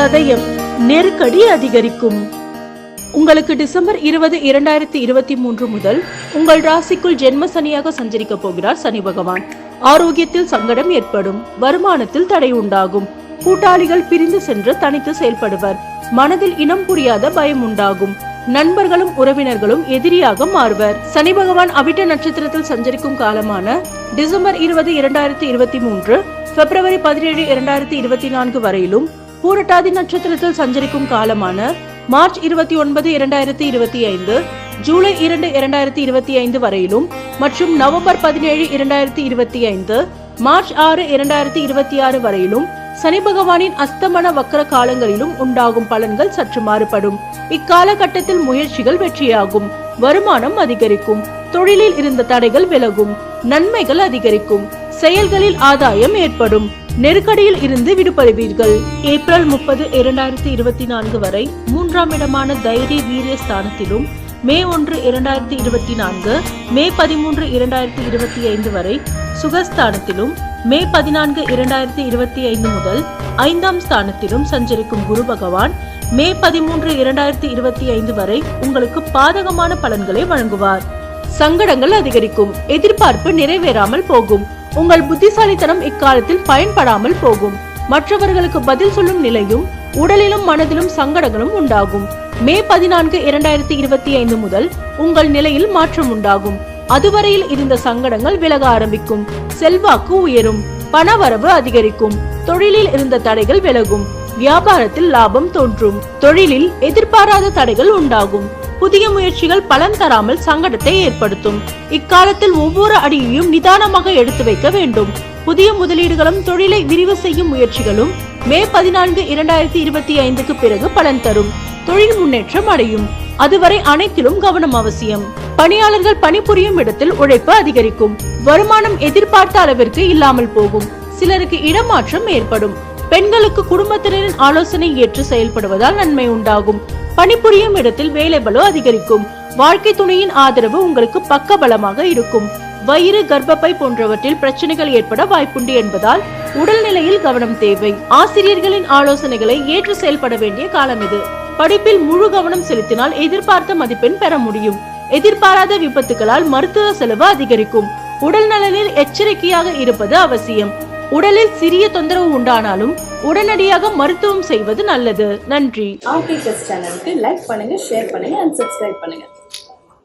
சதயம் நெருக்கடி அதிகரிக்கும். உங்களுக்கு டிசம்பர் 20, 2023 முதல் உங்கள் ராசிக்குள் ஜென்ம சனியாக சஞ்சரிக்க போகிறார் சனி பகவான். ஆரோக்கியத்தில் சங்கடம் ஏற்படும், வருமானத்தில் தடை உண்டாகும், கூட்டாளிகள் பிரிந்து சென்று தனித்து செயல்படுவர், மனதில் இனம் புரியாத பயம் உண்டாகும், நண்பர்களும் உறவினர்களும் எதிரியாக மாறுவர். சனி பகவான் அவிட்ட நட்சத்திரத்தில் சஞ்சரிக்கும் காலமான டிசம்பர் 20, 2023 பிப்ரவரி 17, 2024 வரையிலும், பூரட்டாதி நட்சத்திரத்தில் சஞ்சரிக்கும் காலமான மார்ச் 29, 2025 ஜூலை 2, 2025 வரையிலும் மற்றும் நவம்பர் 17, 2025 மார்ச் 6, 2026 வரையிலும் சனி பகவானின் அஸ்தமன வக்கர காலங்களிலும் உண்டாகும் பலன்கள் சற்று மாறுபடும். இக்காலகட்டத்தில் முயற்சிகள் வெற்றியாகும், வருமானம் அதிகரிக்கும், தொழிலில் இருந்த தடைகள் விலகும், நன்மைகள் அதிகரிக்கும், செயல்களில் ஆதாயம் ஏற்படும், நெருக்கடியில் இருந்து விடுபடுவீர்கள். ஏப்ரல் 30, 2024 வரை 3ஆம் இடமான தைரிய வீரிய ஸ்தானத்திலும், மே 1, 2024 மே 13, 2025 வரை சுகஸ்தானத்திலும், மே 14, 2025 முதல் 5ஆம் ஸ்தானத்திலும் சஞ்சரிக்கும் குரு பகவான் மே 13, 2025 வரை உங்களுக்கு பாதகமான பலன்களை வழங்குவார். சங்கடங்கள் அதிகரிக்கும், எதிர்பார்ப்பு நிறைவேறாமல் போகும், உங்கள் புத்திசாலித்தனம் இக்காலத்தில் பயன்படாமல் போகும், மற்றவர்களுக்கு பதில் சொல்லும் நிலையும் உடலிலும் மனதிலும் சங்கடங்களும் உண்டாகும். மே 14, 2025 முதல் உங்கள் நிலையில் மாற்றம் உண்டாகும், அதுவரையில் இருந்த சங்கடங்கள் விலக ஆரம்பிக்கும், செல்வாக்கு உயரும், பணவரவு அதிகரிக்கும், தொழிலில் இருந்த தடைகள் விலகும், வியாபாரத்தில் லாபம் தோன்றும், தொழிலில் எதிர்பாராத தடைகள் உண்டாகும், புதிய முயற்சிகள் பலன் தராமல் சங்கடத்தை ஏற்படுத்தும். இக்காலத்தில் ஒவ்வொரு அடியையும் நிதானமாக எடுத்து வைக்க வேண்டும். புதிய முதலீடுகளும் தொழிலை விரிவு செய்யும் முயற்சிகளும் மே 14, 2025 பிறகு பலன் தரும், தொழில் முன்னேற்றம் அடையும். அதுவரை அனைத்திலும் கவனம் அவசியம். பணியாளர்கள் பணிபுரியும் இடத்தில் உழைப்பு அதிகரிக்கும், வருமானம் எதிர்பார்த்த அளவிற்கு இல்லாமல் போகும், சிலருக்கு இடமாற்றம் ஏற்படும், பெண்களுக்கு குடும்பத்தினரின் ஆலோசனை ஏற்று செயல்படுவதால் நன்மை உண்டாகும், பணிபுரியும் இடத்தில் வேலை பளு அதிகரிக்கும், வாழ்க்கை துணையின் ஆதரவு உங்களுக்கு பக்க பலமாக இருக்கும், வயிறு கர்ப்பப்பை போன்றவற்றில் பிரச்சனைகள் ஏற்பட வாய்ப்புண்டு என்பதால் உடல்நிலையில் கவனம் தேவை. ஆசிரியர்களின் ஆலோசனைகளை ஏற்று செயல்பட வேண்டிய காலம் இது. படிப்பில் முழு கவனம் செலுத்தினால் எதிர்பார்த்த மதிப்பெண் பெற முடியும். எதிர்பாராத விபத்துகளால் மருத்துவ செலவு அதிகரிக்கும், உடல் நலனில் எச்சரிக்கையாக இருப்பது அவசியம். உடலில் சிறிய தொந்தரவு உண்டானாலும் உடனடியாக மருத்துவம் செய்வது நல்லது. நன்றி. ஆர்டிகல்ஸ் சேனலுக்கு லைக் பண்ணுங்க, ஷேர் பண்ணுங்க அண்ட் சப்ஸ்கிரைப் பண்ணுங்க.